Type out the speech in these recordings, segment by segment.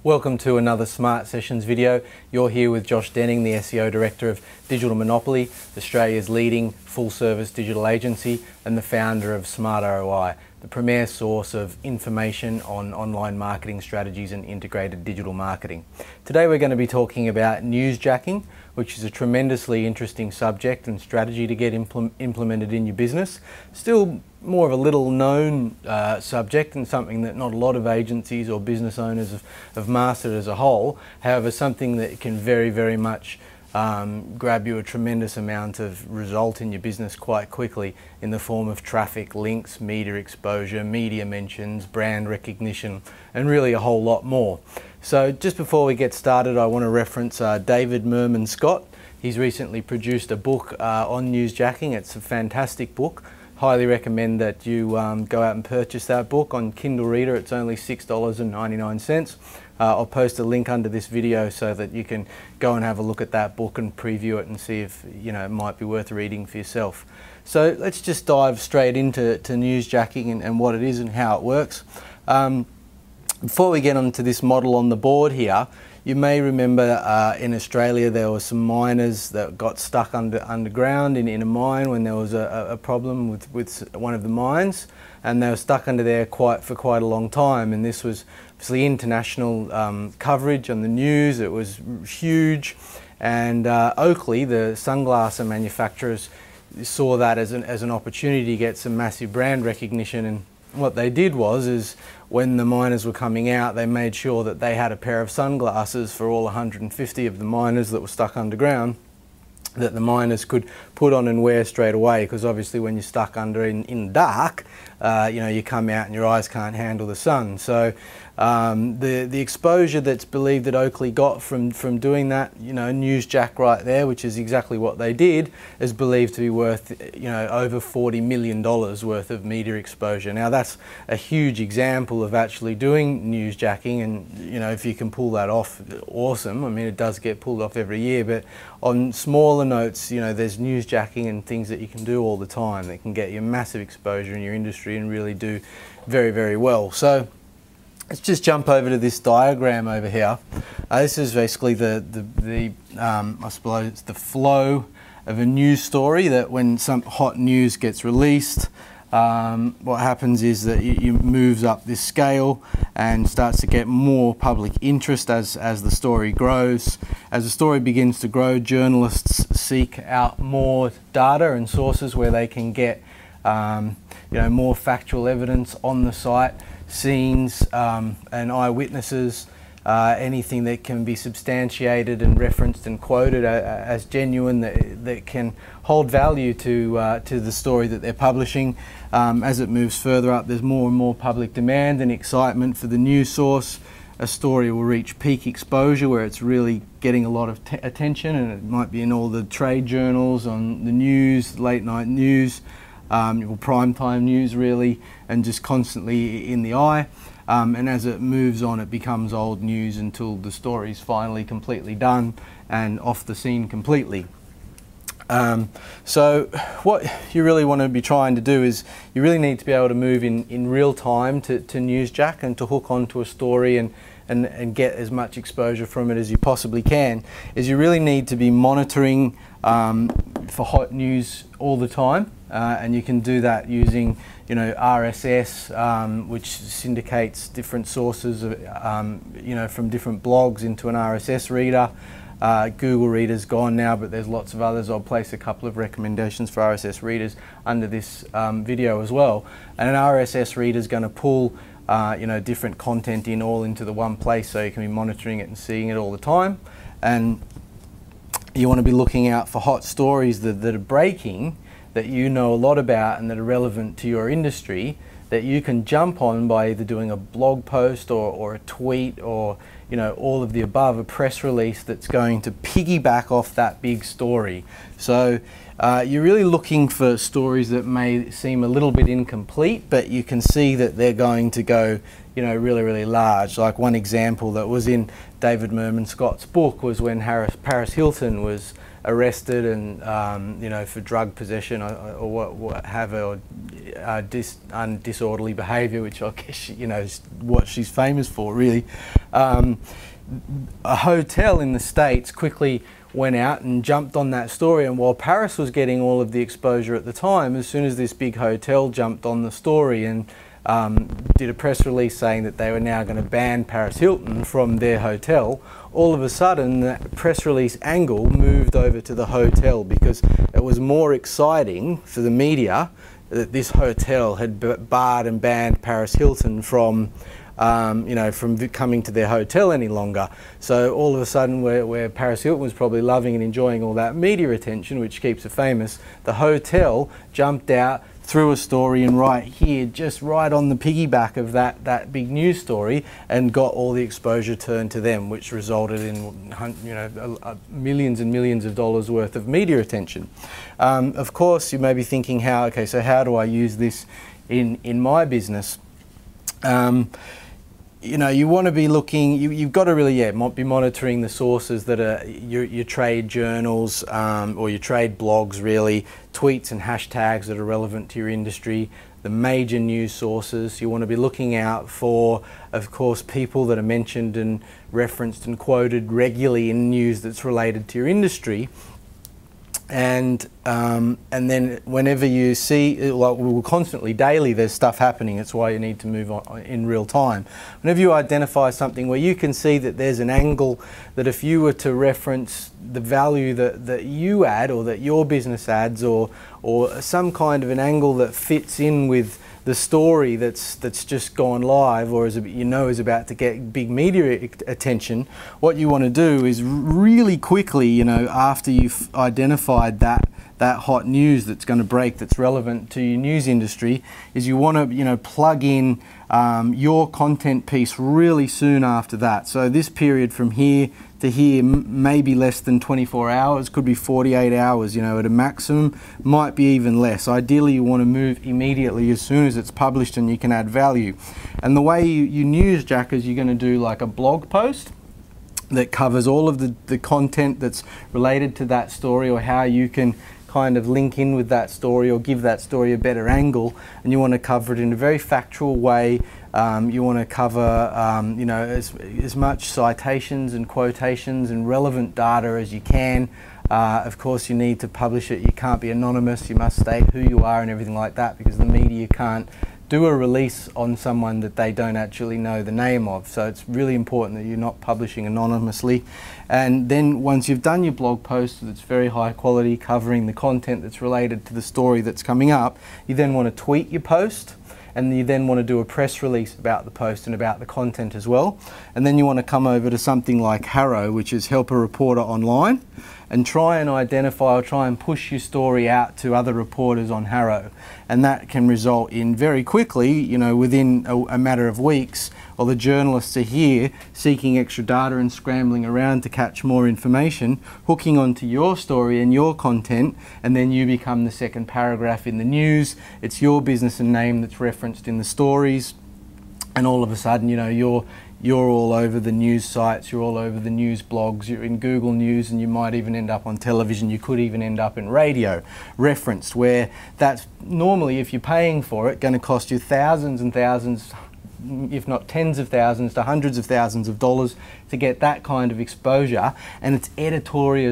Welcome to another Smart Sessions video. You're here with Josh Denning, the SEO Director of Digital Monopoly, Australia's leading full-service digital agency and the founder of Smart ROI, the premier source of information on online marketing strategies and integrated digital marketing. Today we're going to be talking about newsjacking, which is a tremendously interesting subject and strategy to get implemented in your business. Still more of a little known subject and something that not a lot of agencies or business owners have mastered as a whole. However, something that can very much grab you a tremendous amount of result in your business quite quickly in the form of traffic, links, media exposure, media mentions, brand recognition, and really a whole lot more. So just before we get started, I want to reference David Merman Scott. He's recently produced a book on newsjacking. It's a fantastic book. Highly recommend that you go out and purchase that book on Kindle Reader. It's only $6.99. I'll post a link under this video so that you can go and have a look at that book and preview it and see if it might be worth reading for yourself. So let's just dive straight into newsjacking and what it is and how it works. Before we get onto this model on the board here, you may remember in Australia there were some miners that got stuck underground in a mine when there was a problem with one of the mines, and they were stuck under there for quite a long time, and this was obviously international coverage on the news. It was huge, and Oakley, the sunglasses manufacturers, saw that as an opportunity to get some massive brand recognition. And what they did is when the miners were coming out, they made sure that they had a pair of sunglasses for all 150 of the miners that were stuck underground that the miners could put on and wear straight away, because obviously when you're stuck under in the dark, you come out and your eyes can't handle the sun. So the exposure that's believed that Oakley got from doing that, newsjack right there, which is exactly what they did, is believed to be worth over $40 million worth of media exposure. Now that's a huge example of actually doing newsjacking, and if you can pull that off, awesome. I mean, it does get pulled off every year, but on smaller notes, there's newsjacking and things that you can do all the time that can get you massive exposure in your industry and really do very well. So let's just jump over to this diagram over here. This is basically I suppose it's the flow of a news story, that when some hot news gets released, what happens is that it moves up this scale and starts to get more public interest as the story grows. As the story begins to grow, journalists seek out more data and sources where they can get more factual evidence on the site, scenes and eyewitnesses, anything that can be substantiated and referenced and quoted as genuine, that can hold value to the story that they're publishing. As it moves further up, there's more and more public demand and excitement for the news source. A story will reach peak exposure where it's really getting a lot of attention, and it might be in all the trade journals, on the news, late night news, or primetime news really, and just constantly in the eye. And as it moves on, it becomes old news until the story's finally completely done and off the scene completely. So what you really want to be trying to do is you really need to be able to move in real time to newsjack and to hook onto a story and get as much exposure from it as you possibly can. Is you really need to be monitoring for hot news all the time, and you can do that using RSS, which syndicates different sources from different blogs into an RSS reader. Google Reader's gone now, but there's lots of others. I'll place a couple of recommendations for RSS readers under this video as well. And an RSS reader is going to pull different content all into the one place, so you can be monitoring it and seeing it all the time. And you want to be looking out for hot stories that are breaking, that you know a lot about and that are relevant to your industry, that you can jump on by either doing a blog post or a tweet, or all of the above, a press release that's going to piggyback off that big story. So you're really looking for stories that may seem a little bit incomplete, but you can see that they're going to go really large. Like one example that was in David Merman Scott's book was when Paris Hilton was arrested and you know, for drug possession or what have, or disorderly behaviour, which I guess, you know, is what she's famous for, really. A hotel in the States quickly went out and jumped on that story, and while Paris was getting all of the exposure at the time, as soon as this big hotel jumped on the story and did a press release saying that they were now going to ban Paris Hilton from their hotel, all of a sudden that press release angle moved over to the hotel, because it was more exciting for the media that this hotel had barred and banned Paris Hilton from you know, from coming to their hotel any longer. So all of a sudden, where Paris Hilton was probably loving and enjoying all that media attention, which keeps her famous, the hotel jumped out, threw a story in right here, just right on the piggyback of that big news story, and got all the exposure turned to them, which resulted in, you know, millions and millions of dollars worth of media attention. Of course, you may be thinking, okay, so how do I use this in my business? You know, you want to be looking, you've got to really, be monitoring the sources that are your trade journals or your trade blogs, really, tweets and hashtags that are relevant to your industry, the major news sources. You want to be looking out for, of course, people that are mentioned and referenced and quoted regularly in news that's related to your industry. And then whenever you see, like, well, constantly, daily, there's stuff happening. It's why you need to move on in real time. Whenever you identify something where you can see that there's an angle that if you were to reference the value that you add, or that your business adds, or some kind of an angle that fits in with the story that's just gone live, or is about to get big media attention, what you want to do is really quickly, you know, after you've identified that hot news that's going to break, that's relevant to your news industry, is you want to, you know, plug in your content piece really soon after that. So this period from here to here, maybe less than 24 hours, could be 48 hours, you know, at a maximum, might be even less. Ideally, you want to move immediately as soon as it's published and you can add value. And the way you newsjack is you're going to do like a blog post that covers all of the content that's related to that story, or how you can kind of link in with that story or give that story a better angle, and you want to cover it in a very factual way. You want to cover you know, as much citations and quotations and relevant data as you can. Of course, you need to publish it. You can't be anonymous. You must state who you are and everything like that, because the media can't do a release on someone that they don't actually know the name of. So it's really important that you're not publishing anonymously. And then once you've done your blog post that's very high quality, covering the content that's related to the story that's coming up, you then want to tweet your post, and you then want to do a press release about the post and about the content as well. And then you want to come over to something like Harrow, which is Help a Reporter Online, and try and identify or try and push your story out to other reporters on Harrow. And that can result in very quickly, you know, within a matter of weeks, while the journalists are here seeking extra data and scrambling around to catch more information, hooking onto your story and your content, and then you become the second paragraph in the news. It's your business and name that's referenced in the stories, and all of a sudden, you know, you're all over the news sites, you're all over the news blogs, you're in Google News, and you might even end up on television. You could even end up in radio, referenced, where that's normally, if you're paying for it, going to cost you thousands and thousands, if not tens of thousands to hundreds of thousands of dollars to get that kind of exposure. And it's editorial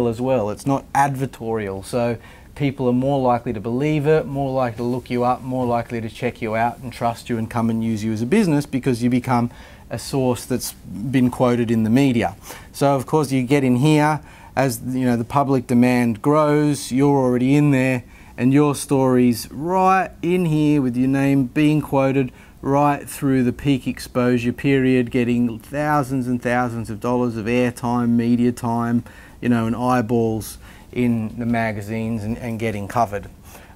as well. It's not advertorial. So people are more likely to believe it, more likely to look you up, more likely to check you out and trust you and come and use you as a business, because you become a source that's been quoted in the media. So of course you get in here, as you know, the public demand grows, you're already in there, and your story's right in here with your name being quoted right through the peak exposure period, getting thousands and thousands of dollars of airtime, media time, you know, and eyeballs in the magazines, and getting covered,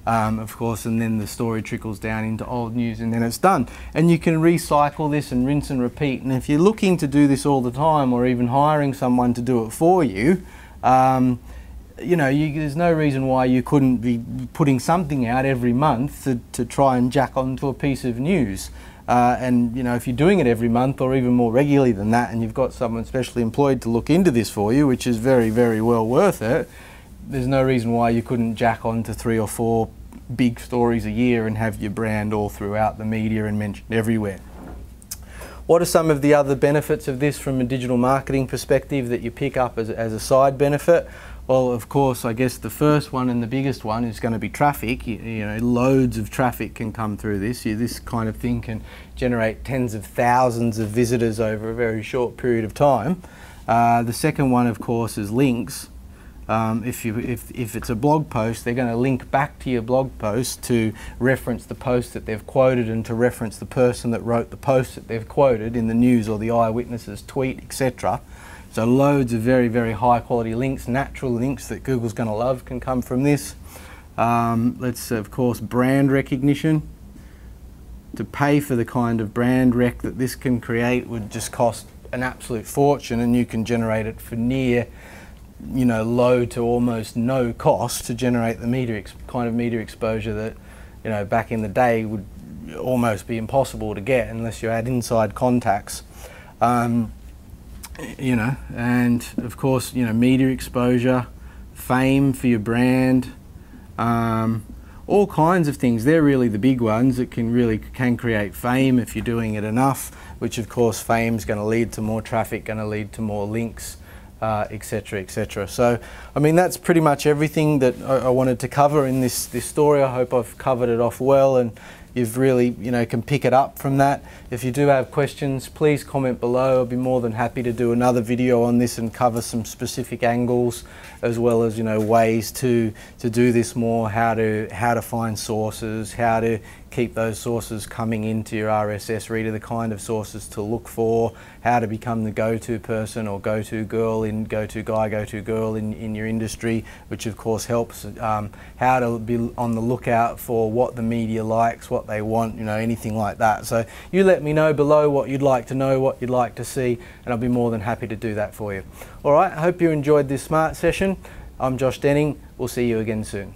of course. And then the story trickles down into old news, and then it's done. And you can recycle this and rinse and repeat. And if you're looking to do this all the time, or even hiring someone to do it for you, you know, there's no reason why you couldn't be putting something out every month to try and jack onto a piece of news. And you know, if you're doing it every month or even more regularly than that, and you've got someone specially employed to look into this for you, which is very, very well worth it, there's no reason why you couldn't jack on to 3 or 4 big stories a year and have your brand all throughout the media and mentioned everywhere. What are some of the other benefits of this from a digital marketing perspective that you pick up as a side benefit? Well, of course, I guess the first one and the biggest one is going to be traffic. You know, loads of traffic can come through this. This kind of thing can generate tens of thousands of visitors over a very short period of time. The second one, of course, is links. If it's a blog post, they're going to link back to your blog post to reference the post that they've quoted and to reference the person that wrote the post that they've quoted in the news or the eyewitness's tweet, etc. So loads of very, very high quality links, natural links that Google's going to love can come from this. Of course, brand recognition. To pay for the kind of brand rec that this can create would just cost an absolute fortune, and you can generate it for near, you know, low to almost no cost to generate the kind of media exposure that, you know, back in the day would almost be impossible to get unless you had inside contacts. You know, and of course, you know, media exposure, fame for your brand, all kinds of things. They're really the big ones that can create fame if you're doing it enough, which of course fame's going to lead to more traffic, going to lead to more links, etc., etc. So, I mean, that's pretty much everything that I wanted to cover in this story. I hope I've covered it off well, and you've really, you know, can pick it up from that. If you do have questions, please comment below. I'll be more than happy to do another video on this and cover some specific angles, as well as, you know, ways to do this more, how to find sources, how to keep those sources coming into your RSS reader, the kind of sources to look for, how to become the go-to person or go-to girl, go-to guy, go-to girl in your industry, which of course helps, how to be on the lookout for what the media likes, what they want, you know, anything like that. So you let me know below what you'd like to know, what you'd like to see, and I'll be more than happy to do that for you. All right, I hope you enjoyed this smart session. I'm Josh Denning. We'll see you again soon.